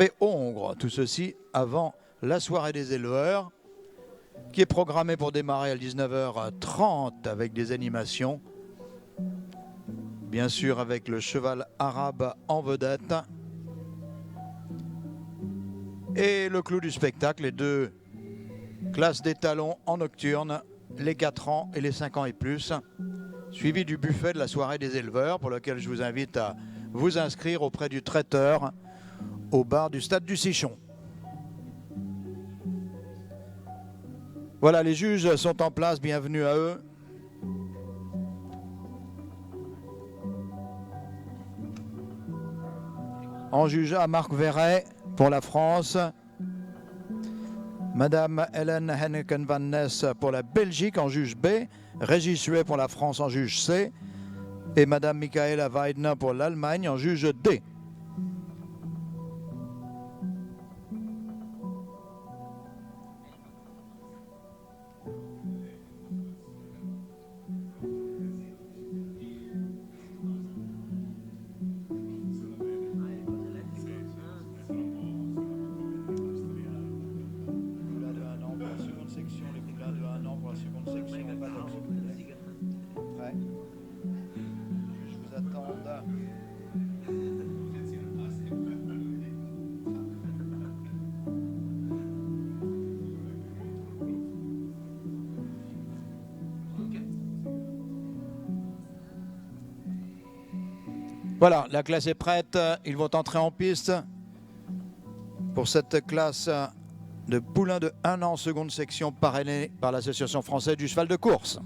et Hongre. Tout ceci avant la soirée des éleveurs, qui est programmée pour démarrer à 19h30 avec des animations. Bien sûr avec le cheval arabe en vedette. Et le clou du spectacle, les deux classes d'étalons en nocturne, les 4 ans et les 5 ans et plus, suivi du buffet de la soirée des éleveurs, pour lequel je vous invite à vous inscrire auprès du traiteur au bar du stade du Sichon. Voilà, les juges sont en place, bienvenue à eux. En juge A, Marc Verret pour la France. Madame Hélène Henneken van Ness pour la Belgique en juge B. Régis Huet pour la France en juge C. Et Madame Michaela Weidner pour l'Allemagne en juge D. Voilà, la classe est prête. Ils vont entrer en piste pour cette classe de poulain de 1 an, seconde section, parrainée par l'Association française du cheval de course.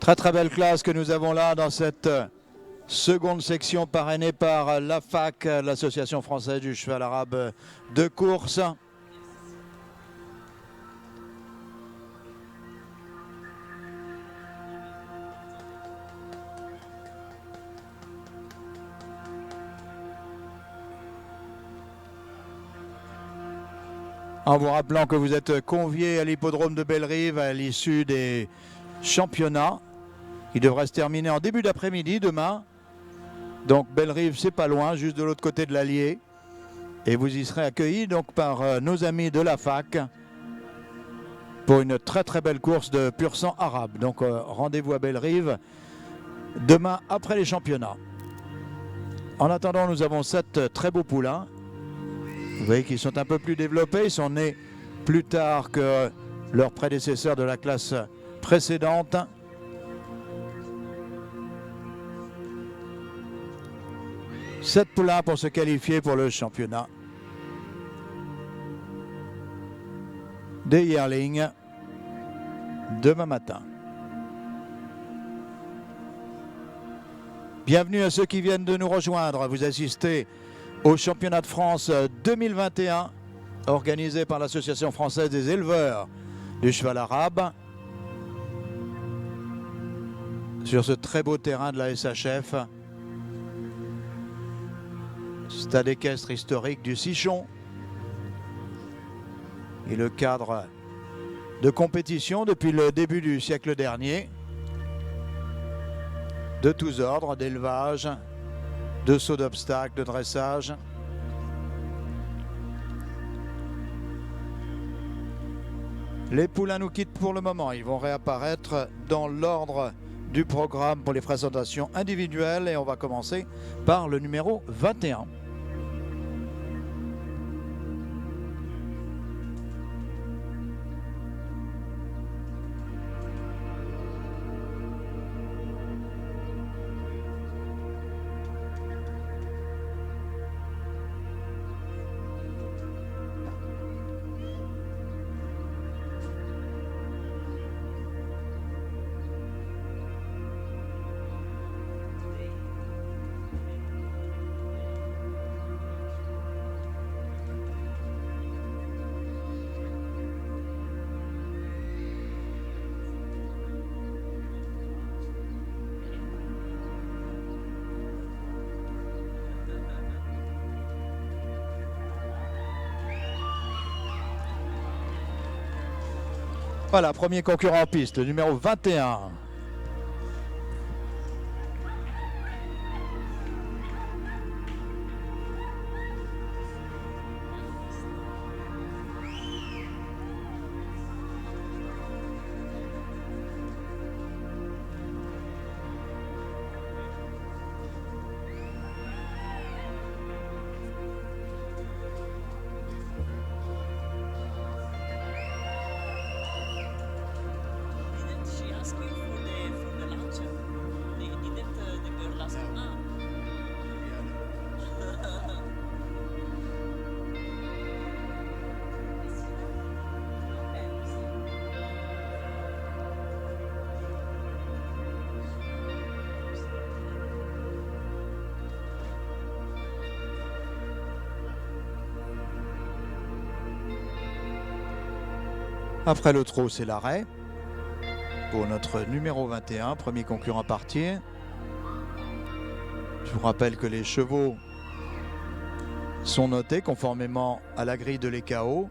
Très très belle classe que nous avons là dans cette seconde section parrainée par l'AFAC, l'Association française du cheval arabe de course. En vous rappelant que vous êtes conviés à l'hippodrome de Bellerive à l'issue des championnats qui devraient se terminer en début d'après-midi demain. Donc Bellerive, c'est pas loin, juste de l'autre côté de l'Allier. Et vous y serez accueillis donc par nos amis de la fac pour une très très belle course de pur sang arabe. Donc rendez-vous à Bellerive demain après les championnats. En attendant, nous avons 7 très beaux poulains. Vous voyez qu'ils sont un peu plus développés, ils sont nés plus tard que leurs prédécesseurs de la classe précédente. Sept poulains pour se qualifier pour le championnat des yearlings demain matin. Bienvenue à ceux qui viennent de nous rejoindre. Vous assistez au championnat de France 2021 organisé par l'Association française des éleveurs du cheval arabe sur ce très beau terrain de la SHF, stade équestre historique du Sichon, et le cadre de compétition depuis le début du siècle dernier, de tous ordres, d'élevage, de saut d'obstacles, de dressage. Les poulains nous quittent pour le moment. Ils vont réapparaître dans l'ordre du programme pour les présentations individuelles et on va commencer par le numéro 21. Voilà, premier concurrent en piste, le numéro 21. Après le trot, c'est l'arrêt pour notre numéro 21, premier concurrent à partir. Je vous rappelle que les chevaux sont notés conformément à la grille de l'EKO.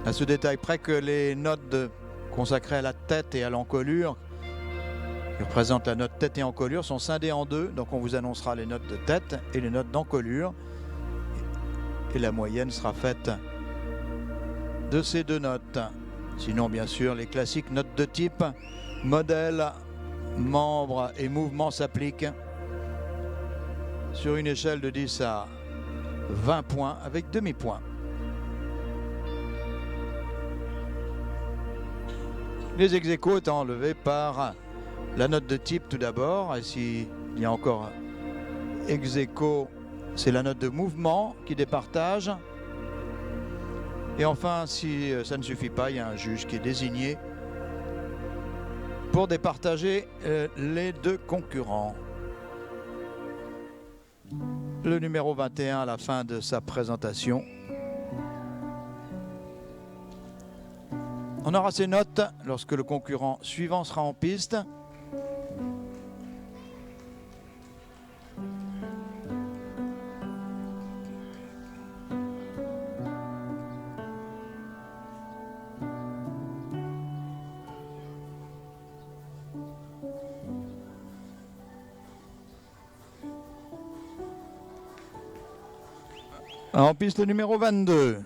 À ce détail près que les notes consacrées à la tête et à l'encolure, qui représentent la note tête et encolure, sont scindées en deux. Donc on vous annoncera les notes de tête et les notes d'encolure. Et la moyenne sera faite de ces deux notes. Sinon, bien sûr, les classiques notes de type, modèle, membre et mouvement s'appliquent sur une échelle de 10 à 20 points avec demi-point. Les ex-aequo étant enlevés par la note de type tout d'abord. Et s'il y a encore ex-aequo, c'est la note de mouvement qui départage. Et enfin, si ça ne suffit pas, il y a un juge qui est désigné pour départager les deux concurrents. Le numéro 21 à la fin de sa présentation. On aura ses notes lorsque le concurrent suivant sera en piste. En piste le numéro 22.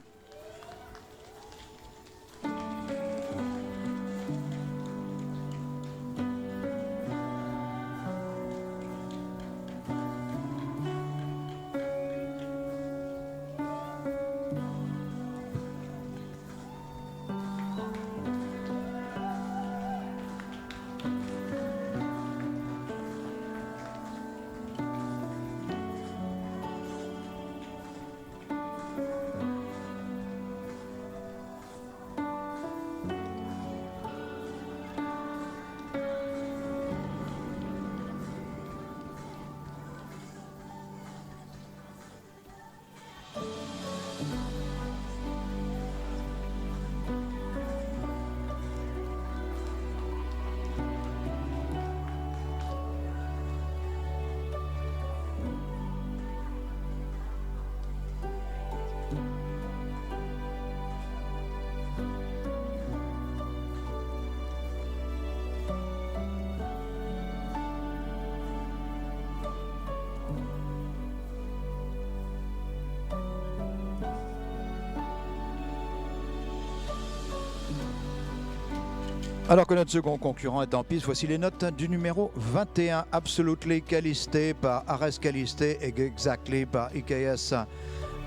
Alors que notre second concurrent est en piste, voici les notes du numéro 21, Absolutely Caliste par Ares Caliste et Exactly par IKS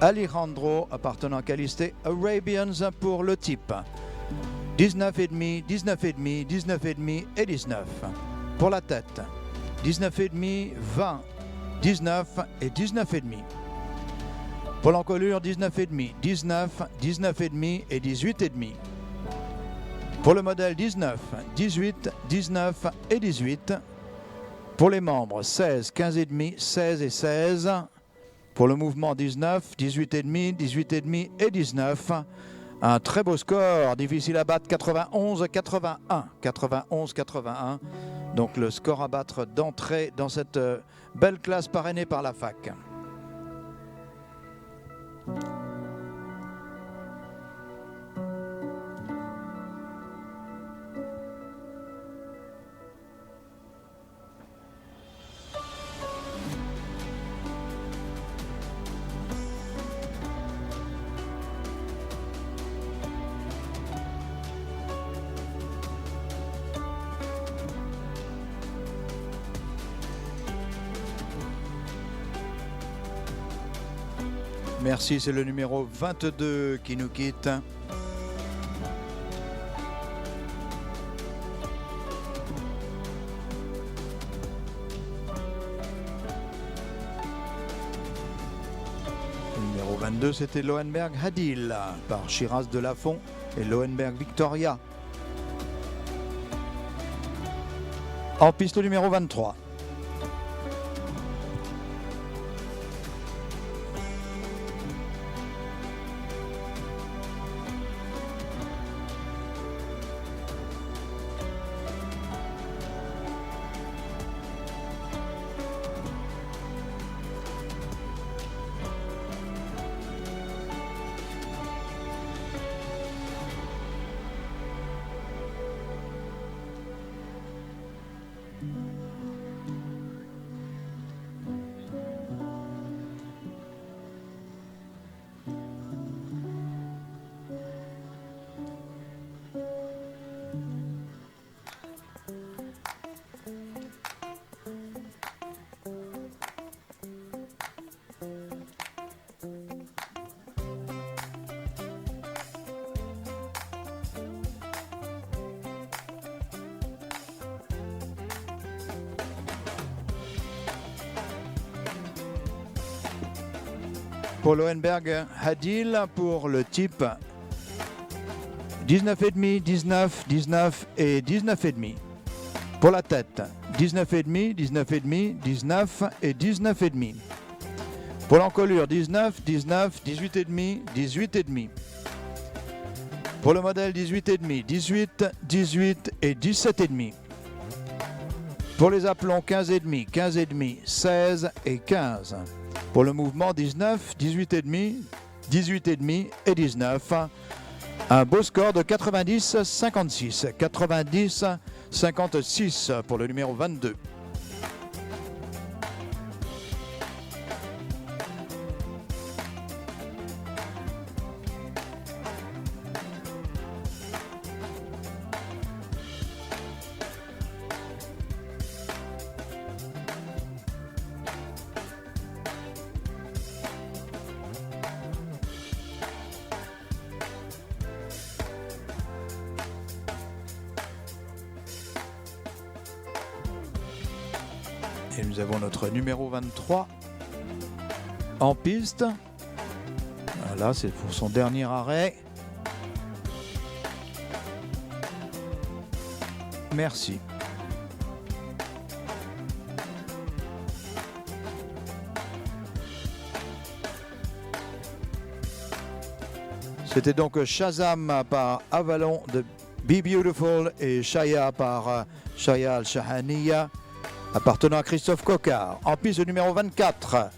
Alejandro, appartenant à Caliste Arabians pour le type. 19,5, 19,5, 19,5 et 19. Pour la tête, 19,5, 20, 19 et 19,5. Pour l'encolure, 19,5, 19, 19,5 et 18,5. Pour le modèle 19, 18, 19 et 18. Pour les membres 16, 15,5, 16 et 16. Pour le mouvement 19, 18,5, 18,5 et 19. Un très beau score, difficile à battre, 91, 81. 91, 81. Donc le score à battre d'entrée dans cette belle classe parrainée par la FAC. Merci, c'est le numéro 22 qui nous quitte. Le numéro 22, c'était Lohenberg Hadil par Shiraz de Lafont et Lohenberg Victoria. En piste, le numéro 23. Pour Lohenberg Hadil, pour le type 19,5, 19, 19 et 19,5. Pour la tête, 19,5, 19,5, 19 et 19,5. Pour l'encolure, 19, 19, 18,5, 18,5. Pour le modèle, 18,5, 18, 18 et 17,5. Pour les aplombs, 15,5, 15,5, 16 et 15. Pour le mouvement, 19, 18,5, 18,5 et 19. Un beau score de 90, 56. 90, 56 pour le numéro 22. Et nous avons notre numéro 23 en piste. Voilà, c'est pour son dernier arrêt. Merci. C'était donc Shazam par Avalon de Be Beautiful et Shaya par Shaya Al-Shahaniya, appartenant à Christophe Coquard. En piste numéro 24.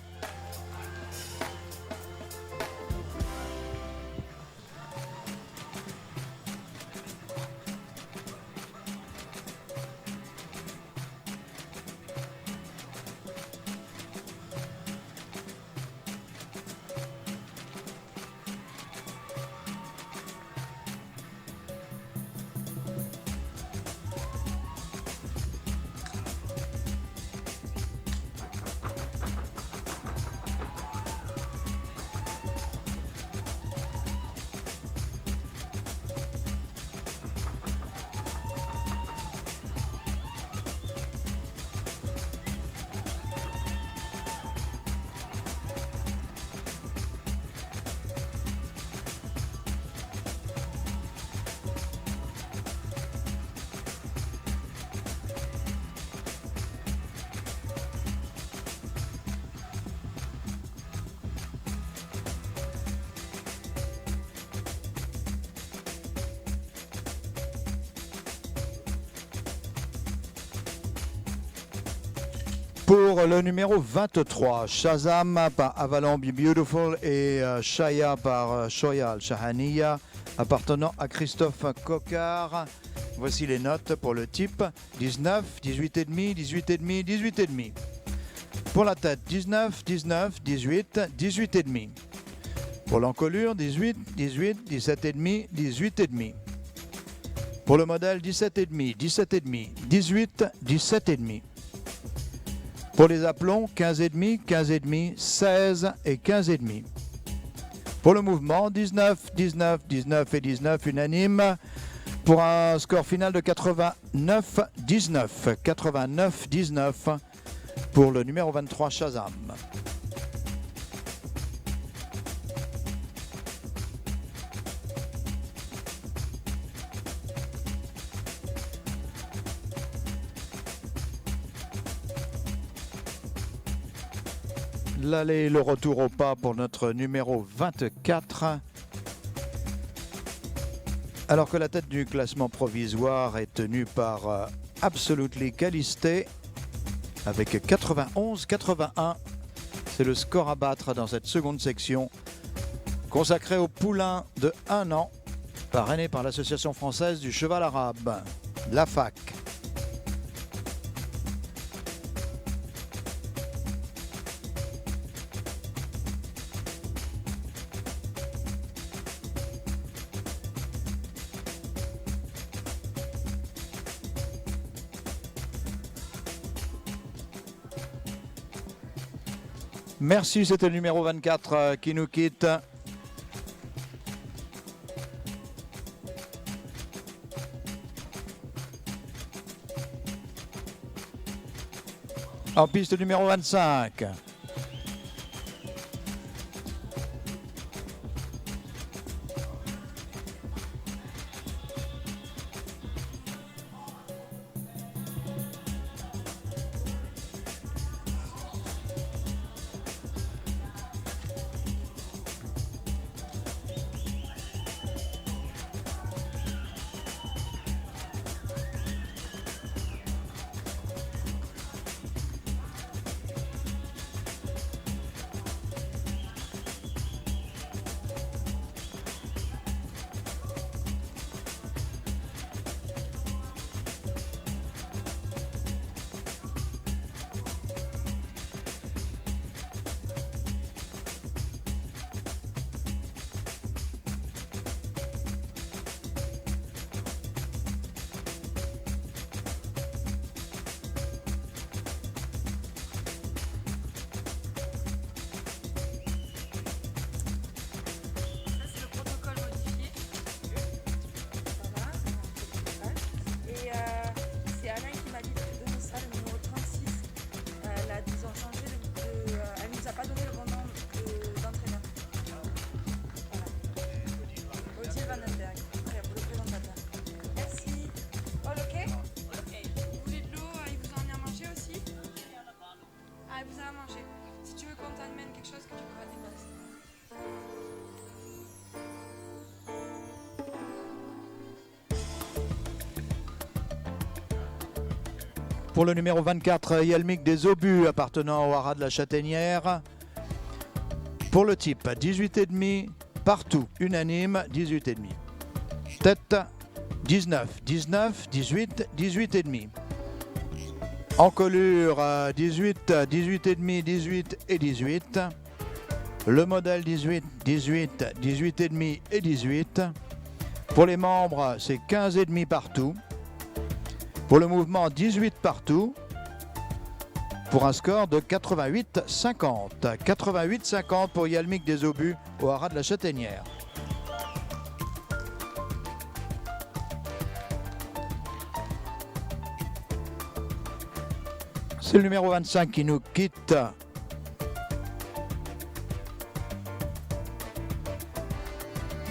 Pour le numéro 23, Shazam par Avalon Be Beautiful et Shaya par Shoya Al-Shahaniya, appartenant à Christophe Coquard. Voici les notes pour le type: 19, 18,5, 18,5, 18,5. Pour la tête, 19, 19, 18, 18,5. Pour l'encolure, 18, 18, 17,5, 18,5. Pour le modèle, 17,5, 17,5, 18, 17,5. Pour les aplombs, 15,5, 15,5, 16 et 15,5. Pour le mouvement, 19, 19, 19 et 19 unanime, pour un score final de 89, 19. 89, 19 pour le numéro 23 Shazam. L'aller et le retour au pas pour notre numéro 24. Alors que la tête du classement provisoire est tenue par Absolutely Calisté avec 91-81. C'est le score à battre dans cette seconde section consacrée au poulain de 1 an, parrainé par l'Association française du cheval arabe, l'AFAC. Merci, c'était le numéro 24 qui nous quitte. En piste numéro 25. Pour le numéro 24, Yalmic des Obus, appartenant au haras de la Châtaignière. Pour le type, 18,5, partout, unanime, 18,5. Tête, 19, 19, 18, 18,5. Encolure, 18, 18,5, 18 et 18. Le modèle 18, 18, 18,5 et 18. Pour les membres, c'est 15,5 partout. Pour le mouvement, 18 partout, pour un score de 88-50. 88-50 pour Yalmic des Obus au haras de la Châtaignière. C'est le numéro 25 qui nous quitte.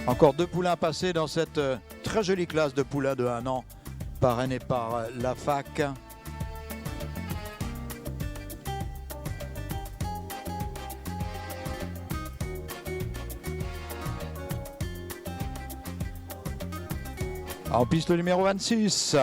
Encore 2 poulains passés dans cette très jolie classe de poulains de 1 an, parrainé par l'AFAC. En piste le numéro 26.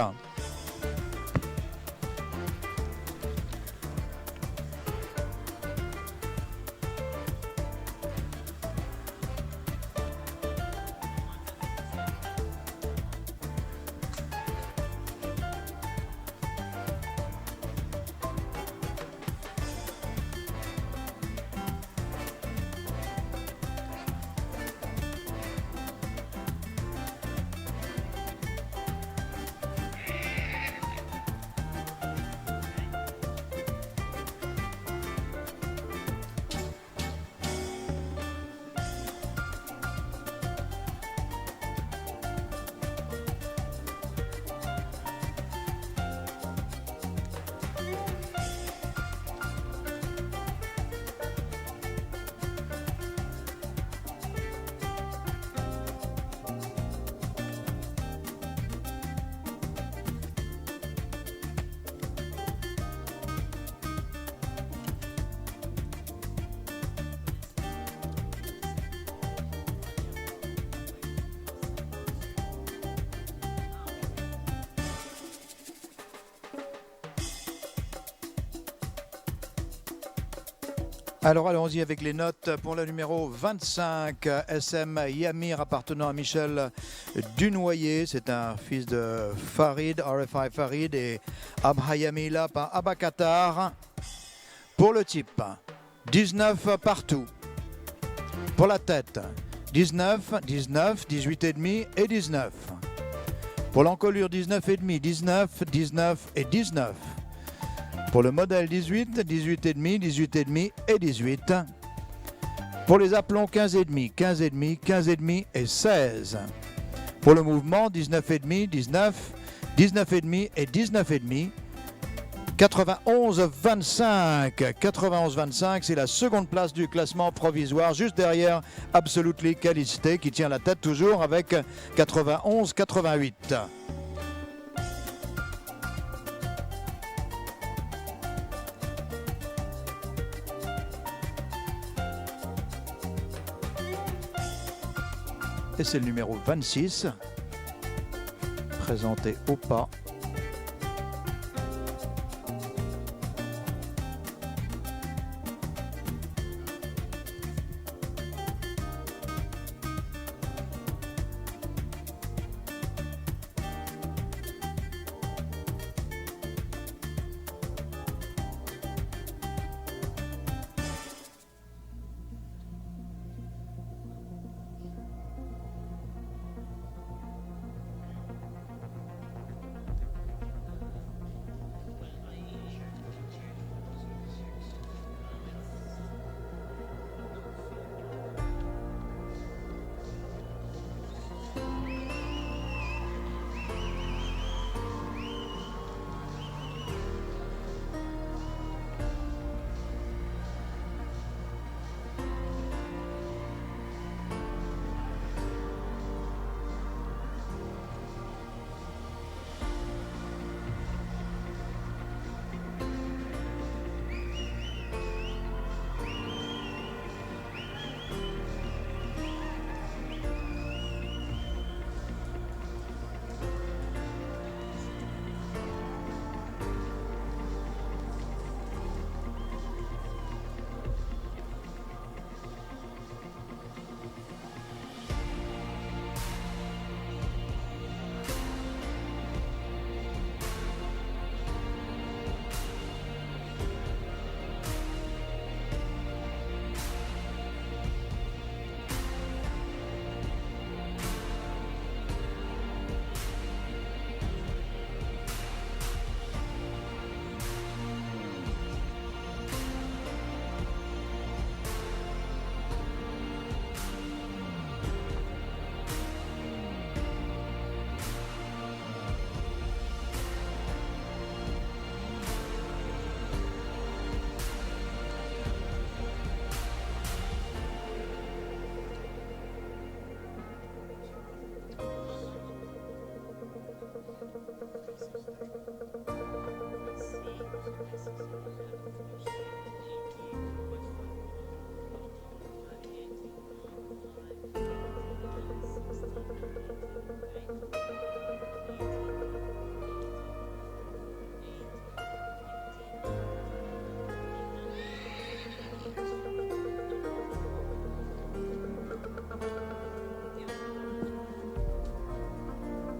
Alors allons-y avec les notes pour le numéro 25, SM Yamir appartenant à Michel Dunoyer. C'est un fils de Farid, RFI Farid et Abhayamila par Abakatar. Pour le type, 19 partout. Pour la tête, 19, 19, 18,5 et 19. Pour l'encolure, 19,5, 19, 19 et 19. Pour le modèle 18, 18,5, 18,5 et 18. Pour les aplombs 15,5, 15,5, 15,5 et 16. Pour le mouvement 19,5, 19, 19,5 et 19,5. 91-25. 91-25, c'est la seconde place du classement provisoire, juste derrière Absolutely Caliste qui tient la tête toujours avec 91-88. Et c'est le numéro 26, présenté au pas.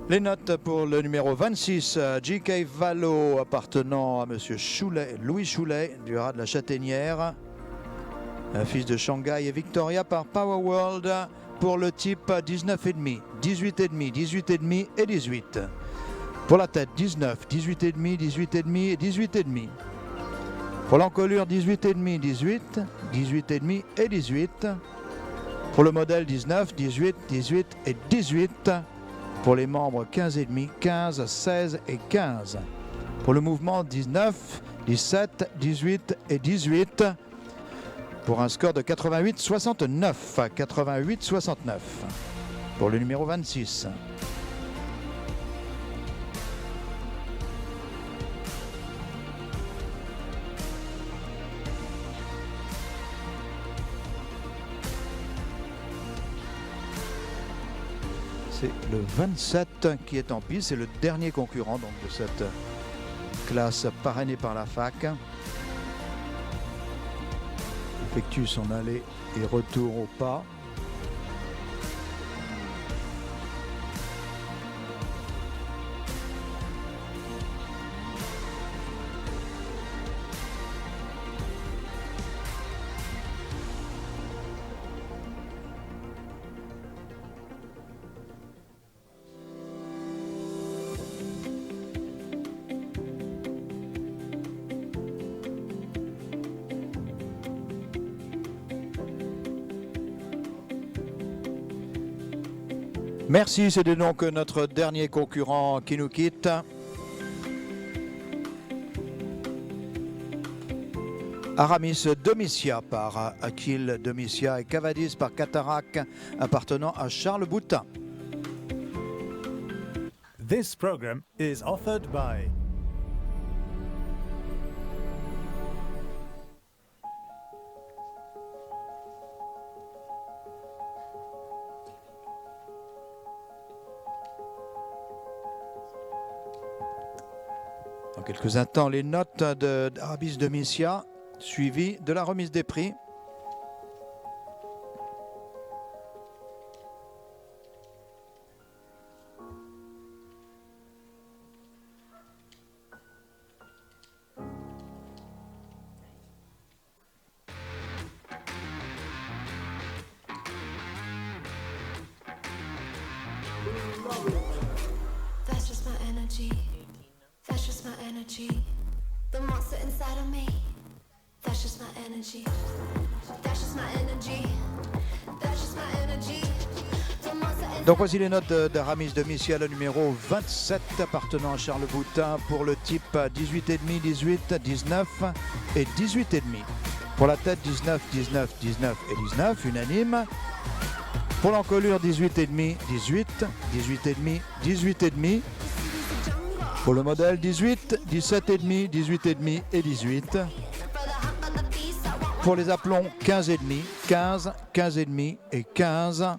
Les notes pour le numéro 26, J.K. Valo appartenant à Monsieur Choulet, Louis Choulet du Rat de la Châtaignière, un fils de Shanghai et Victoria par Power World pour le type 19,5, 18,5, 18,5 et 18. Pour la tête 19, 18,5, 18,5 et 18,5. Pour l'encolure 18,5, 18, 18,5 et 18. Pour le modèle 19, 18, 18 et 18. Pour les membres 15,5, 15, 16 et 15. Pour le mouvement 19, 17, 18 et 18. Pour un score de 88-69. 88-69. Pour le numéro 26. C'est le 27 qui est en piste, c'est le dernier concurrent donc, de cette classe parrainée par la FAC. effectue son aller et retour au pas. Merci, c'est donc notre dernier concurrent qui nous quitte. Aramis Domitia par Achille Domitia et Cavadis par Catarac appartenant à Charles Boutin. This program is offered by Dans quelques instants, les notes d'Aramis Domitia, suivies de la remise des prix. That's just my energy. That's just my energy. The monster inside of me. That's just my energy. That's just my energy. That's just my energy. The monster inside. Donc voici les notes d'Aramis Domitia, le numéro 27 appartenant à Charles Boutin pour le type 18,5, 18, 19 et 18,5. Pour la tête 19, 19, 19 et 19, unanime. Pour l'encolure 18,5, 18, 18,5, 18,5. Pour le modèle 18, 17,5, 18,5 et 18. Pour les aplombs 15,5, 15, 15,5 et 15.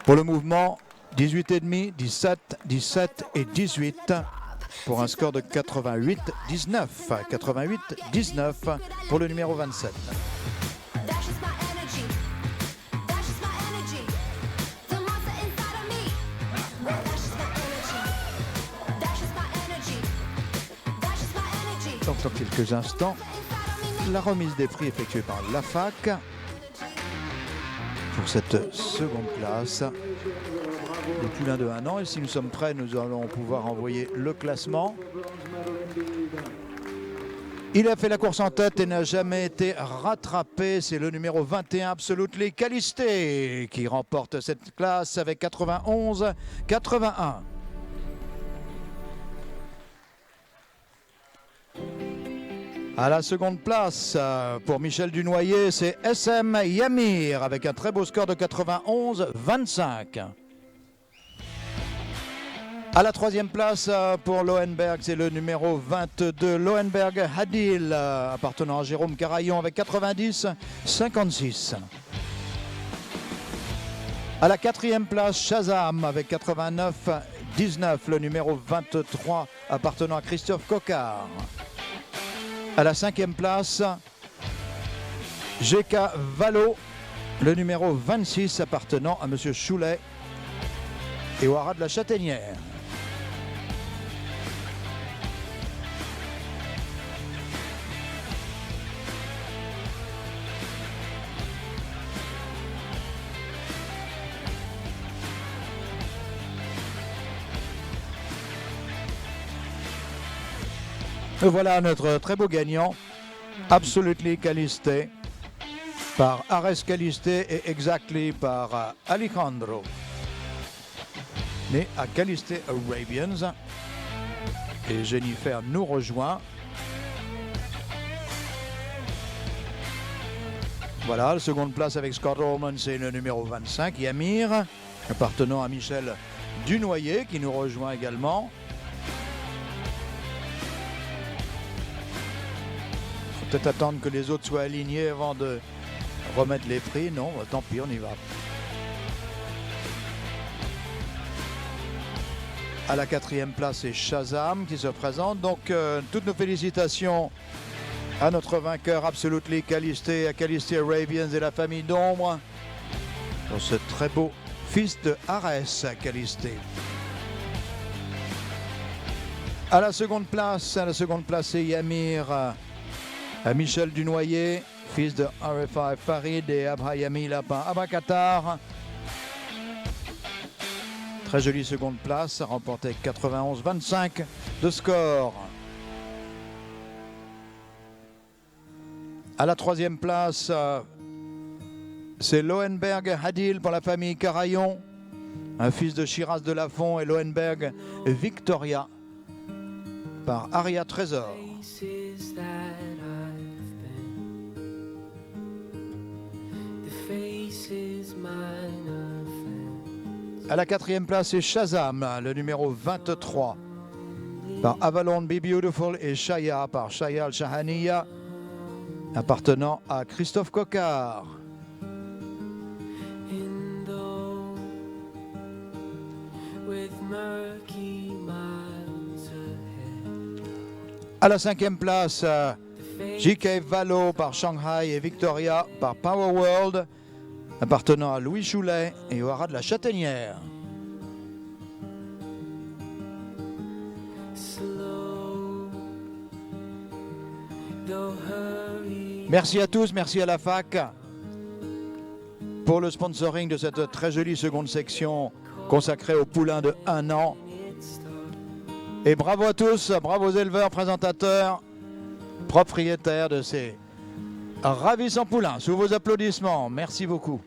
Pour le mouvement 18,5, 17, 17 et 18. Pour un score de 88, 19. 88, 19 pour le numéro 27. That's just my energy. That's just my energy. The monster inside of me. That's just my energy. That's just my energy. That's just my energy. Donc dans quelques instants, la remise des prix effectuée par la FAC pour cette seconde classe. Le poulain de 1 an. Et si nous sommes prêts, nous allons pouvoir envoyer le classement. Il a fait la course en tête et n'a jamais été rattrapé. C'est le numéro 21, Absolutely Calisté, qui remporte cette classe avec 91-81. À la seconde place, pour Michel Dunoyer, c'est SM Yamir avec un très beau score de 91-25. À la troisième place pour Lohenberg, c'est le numéro 22, Lohenberg Hadil, appartenant à Jérôme Carayon avec 90-56. À la quatrième place, Shazam avec 89-19, le numéro 23, appartenant à Christophe Coquard. À la cinquième place, GK Valo, le numéro 26, appartenant à M. Choulet et au haras de la Châtaignière. Et voilà notre très beau gagnant, Absolutely Calisté, par Ares Calisté et Exactly par Alejandro. Né à Calisté Arabians. Et Jennifer nous rejoint. Voilà, la seconde place avec Scott Holman, c'est le numéro 25, Yamir, appartenant à Michel Dunoyer, qui nous rejoint également. Peut-être attendre que les autres soient alignés avant de remettre les prix. Non, tant pis, on y va. À la quatrième place, c'est Shazam qui se présente. Donc, toutes nos félicitations à notre vainqueur Absolutely Calisté, à Calisté Arabians et la famille d'Ombre pour ce très beau fils de Arès à Calisté. À la seconde place, c'est Yamir à Michel Dunoyer, fils de RFI Farid et Abrahami Lapin Abakatar. Très jolie seconde place, remporté 91-25 de score. À la troisième place, c'est Lohenberg Hadil pour la famille Carayon, un fils de Shiraz de Lafont et Lohenberg Victoria par Aria Trésor. À la quatrième place, c'est Shazam, le numéro 23, par Avalon Be Beautiful et Shaya par Shaya Al-Shahaniya, appartenant à Christophe Coquard. À la cinquième place, JK Valo par Shanghai et Victoria par Power World, appartenant à Louis Choulet et au haras de la Châtaignière. Merci à tous, merci à la FAC pour le sponsoring de cette très jolie seconde section consacrée aux poulains de 1 an. Et bravo à tous, bravo aux éleveurs, présentateurs, propriétaires de ces ravissants poulains. Sous vos applaudissements, merci beaucoup.